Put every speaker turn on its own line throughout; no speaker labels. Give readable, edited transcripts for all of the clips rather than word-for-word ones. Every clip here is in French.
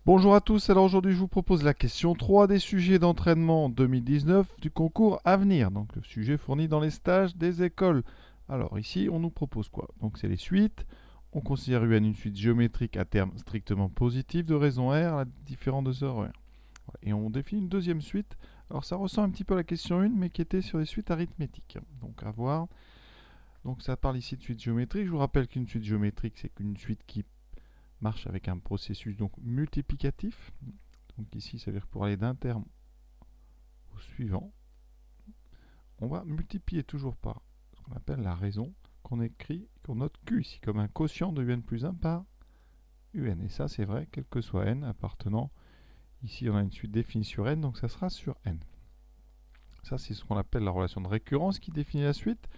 Bonjour à tous, alors aujourd'hui je vous propose la question 3 des sujets d'entraînement 2019 du concours à venir, donc le sujet fourni dans les stages des écoles. Alors ici on nous propose quoi? Donc c'est les suites, on considère UN une suite géométrique à terme strictement positif de raison R à la différente de ce R. Et on définit une deuxième suite, alors ça ressemble un petit peu à la question 1 mais qui était sur les suites arithmétiques. Donc à voir, donc ça parle ici de suite géométrique, je vous rappelle qu'une suite géométrique c'est qu'une suite qui marche avec un processus donc multiplicatif. Donc ici, ça veut dire que pour aller d'un terme au suivant, on va multiplier toujours par ce qu'on appelle la raison, qu'on écrit, qu'on note Q ici, comme un quotient de UN plus 1 par UN. Et ça, c'est vrai, quel que soit n appartenant. Ici, on a une suite définie sur n, donc ça sera sur n. Ça, c'est ce qu'on appelle la relation de récurrence qui définit la suite.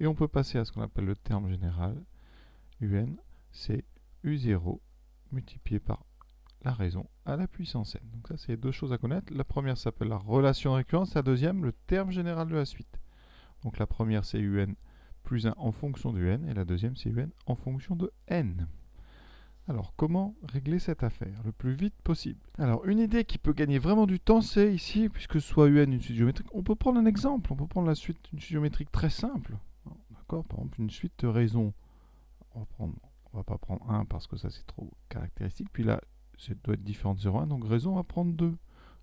Et on peut passer à ce qu'on appelle le terme général. UN, c'est U0 multiplié par la raison à la puissance n. Donc ça, c'est deux choses à connaître. La première s'appelle la relation de récurrence, la deuxième, le terme général de la suite. Donc la première, c'est UN plus 1 en fonction du n, et la deuxième, c'est UN en fonction de n. Alors, comment régler cette affaire le plus vite possible? Alors, une idée qui peut gagner vraiment du temps, c'est ici, puisque soit UN une suite géométrique, on peut prendre un exemple, on peut prendre la suite d'une suite géométrique très simple. D'accord? Par exemple, une suite de raisons. On va pas prendre 1 parce que ça c'est trop caractéristique. Puis là, ça doit être différent de 0, 1, donc raison, on va prendre 2.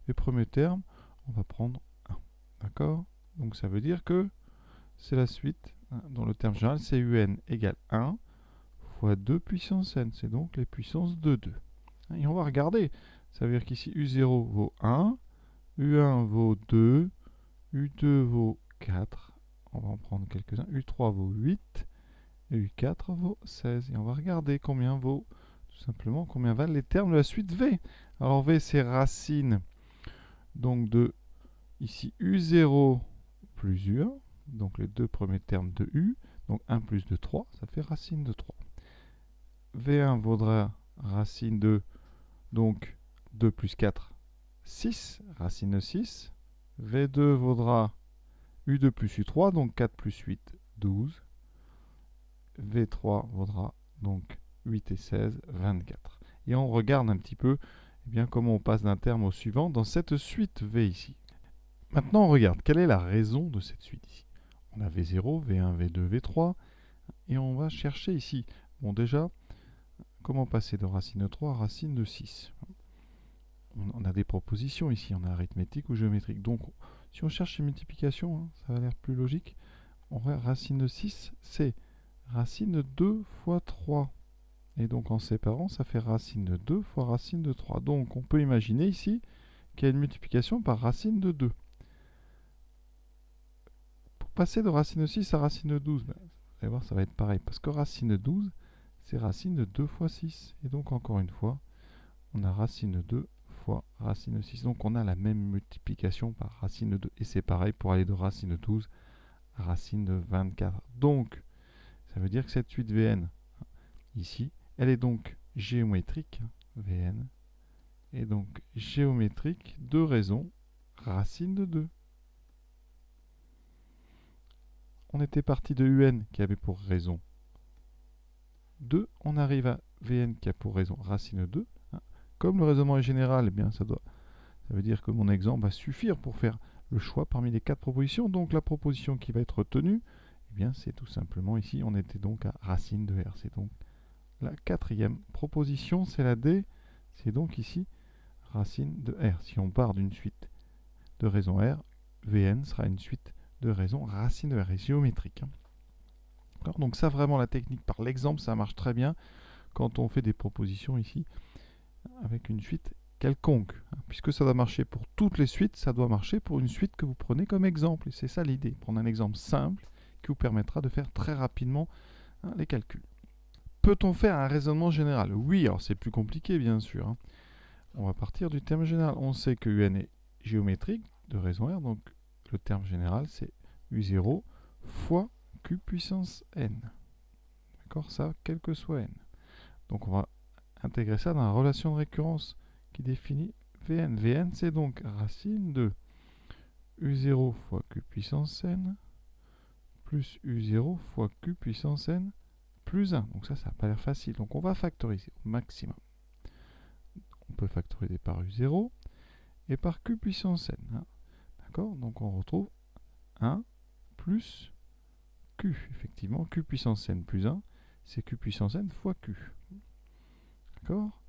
Les premiers termes, on va prendre 1. D'accord? Donc ça veut dire que c'est la suite, hein, dont le terme général, c'est UN égale 1 fois 2 puissance n. C'est donc les puissances de 2. Et on va regarder. Ça veut dire qu'ici, U0 vaut 1, U1 vaut 2, U2 vaut 4. On va en prendre quelques-uns. U3 vaut 8. Et U4 vaut 16. Et on va regarder combien vaut, tout simplement, combien valent les termes de la suite V. Alors V, c'est racine donc de, ici, U0 plus U1, donc les deux premiers termes de U, donc 1 plus 2, 3, ça fait racine de 3. V1 vaudra racine de, donc 2 plus 4, 6, racine de 6. V2 vaudra U2 plus U3, donc 4 plus 8, 12. V3 vaudra donc 8 et 16, 24. Et on regarde un petit peu eh bien, comment on passe d'un terme au suivant dans cette suite V ici. Maintenant, on regarde quelle est la raison de cette suite ici. On a V0, V1, V2, V3, et on va chercher ici. Bon, déjà, comment passer de racine de 3 à racine de 6? On a des propositions ici, on a arithmétique ou géométrique. Donc, si on cherche une multiplication, hein, ça va l'air plus logique. On voit racine de 6, c'est racine de 2 fois 3. Et donc en séparant, ça fait racine de 2 fois racine de 3. Donc on peut imaginer ici qu'il y a une multiplication par racine de 2. Pour passer de racine de 6 à racine de 12, vous allez voir, ça va être pareil. Parce que racine de 12, c'est racine de 2 fois 6. Et donc encore une fois, on a racine de 2 fois racine de 6. Donc on a la même multiplication par racine de 2. Et c'est pareil pour aller de racine de 12 à racine de 24. Donc ça veut dire que cette suite Vn, ici, elle est donc géométrique, Vn, et donc géométrique de raison racine de 2. On était parti de Un qui avait pour raison 2, on arrive à Vn qui a pour raison racine de 2. Comme le raisonnement est général, eh bien ça veut dire que mon exemple va suffire pour faire le choix parmi les 4 propositions. Donc la proposition qui va être retenue, eh bien c'est tout simplement ici, on était donc à racine de R. C'est donc la quatrième proposition, c'est la D. C'est donc ici racine de R. Si on part d'une suite de raison R, Vn sera une suite de raison racine de R, et géométrique. Donc ça, vraiment, la technique par l'exemple, ça marche très bien quand on fait des propositions ici avec une suite quelconque. Puisque ça doit marcher pour toutes les suites, ça doit marcher pour une suite que vous prenez comme exemple. Et c'est ça l'idée, prendre un exemple simple qui vous permettra de faire très rapidement les calculs. Peut-on faire un raisonnement général? Oui, alors c'est plus compliqué bien sûr. On va partir du terme général. On sait que Un est géométrique de raison R, donc le terme général c'est U0 fois Q puissance n. D'accord, ça, quel que soit n. Donc on va intégrer ça dans la relation de récurrence qui définit Vn. Vn c'est donc racine de U0 fois Q puissance n plus U0 fois Q puissance n plus 1. Donc ça n'a pas l'air facile. Donc on va factoriser au maximum. peut factoriser par U0 et par Q puissance N. Hein. D'accord? Donc on retrouve 1 plus Q. Effectivement, Q puissance N plus 1, c'est Q puissance N fois Q. D'accord?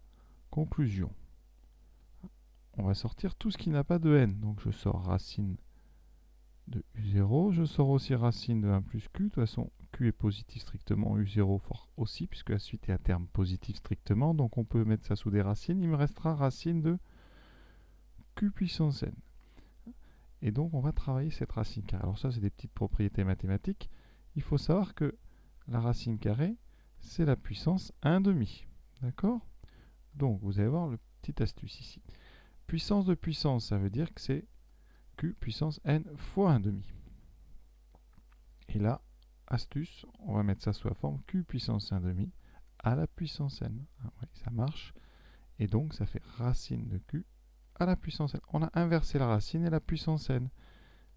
Conclusion. On va sortir tout ce qui n'a pas de N. Donc je sors racine de U0. Je sors aussi racine de 1 plus Q. De toute façon, Q est positif strictement, U0 aussi, puisque la suite est à terme positif strictement. Donc on peut mettre ça sous des racines. Il me restera racine de Q puissance N. Et donc on va travailler cette racine carrée. Alors ça, c'est des petites propriétés mathématiques. Il faut savoir que la racine carrée, c'est la puissance 1/2. D'accord? Donc vous allez voir le petit astuce ici. Puissance de puissance, ça veut dire que c'est Q puissance N fois 1/2. Et là, astuce, on va mettre ça sous la forme Q puissance 1/2 à la puissance N. Ah, oui, ça marche. Et donc ça fait racine de Q à la puissance N. On a inversé la racine et la puissance N.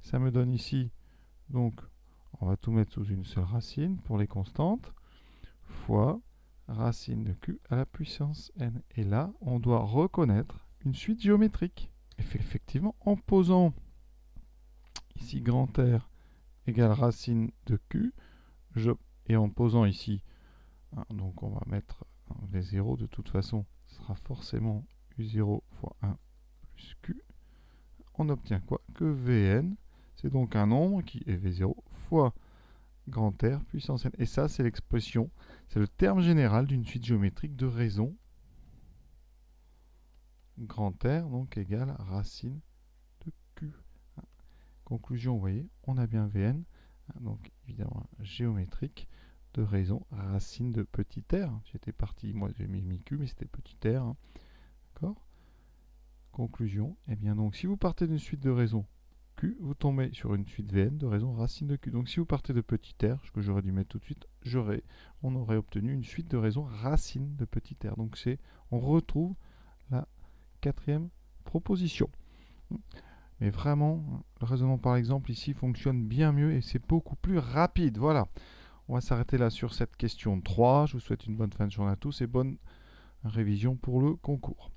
Ça me donne ici, donc on va tout mettre sous une seule racine pour les constantes, fois racine de Q à la puissance N. Et là, on doit reconnaître une suite géométrique. Effectivement, en posant ici grand R égale racine de Q, et en posant ici, donc on va mettre les 0 de toute façon, ce sera forcément U0 fois 1 plus Q. On obtient quoi? Que Vn, c'est donc un nombre qui est V0 fois grand R puissance N. Et ça, c'est l'expression, c'est le terme général d'une suite géométrique de raison grand R, donc égale racine de Q. Conclusion, vous voyez, on a bien Vn, donc évidemment géométrique, de raison racine de petit r. J'étais parti, moi j'ai mis Q, mais c'était petit r. Hein. D'accord? Conclusion, et bien donc si vous partez d'une suite de raisons Q, vous tombez sur une suite Vn de raison racine de Q. Donc si vous partez de petit r, ce que j'aurais dû mettre tout de suite, on aurait obtenu une suite de raisons racine de petit r. Donc on retrouve la quatrième proposition. Mais vraiment, le raisonnement par exemple ici fonctionne bien mieux et c'est beaucoup plus rapide. Voilà, on va s'arrêter là sur cette question 3. Je vous souhaite une bonne fin de journée à tous et bonne révision pour le concours.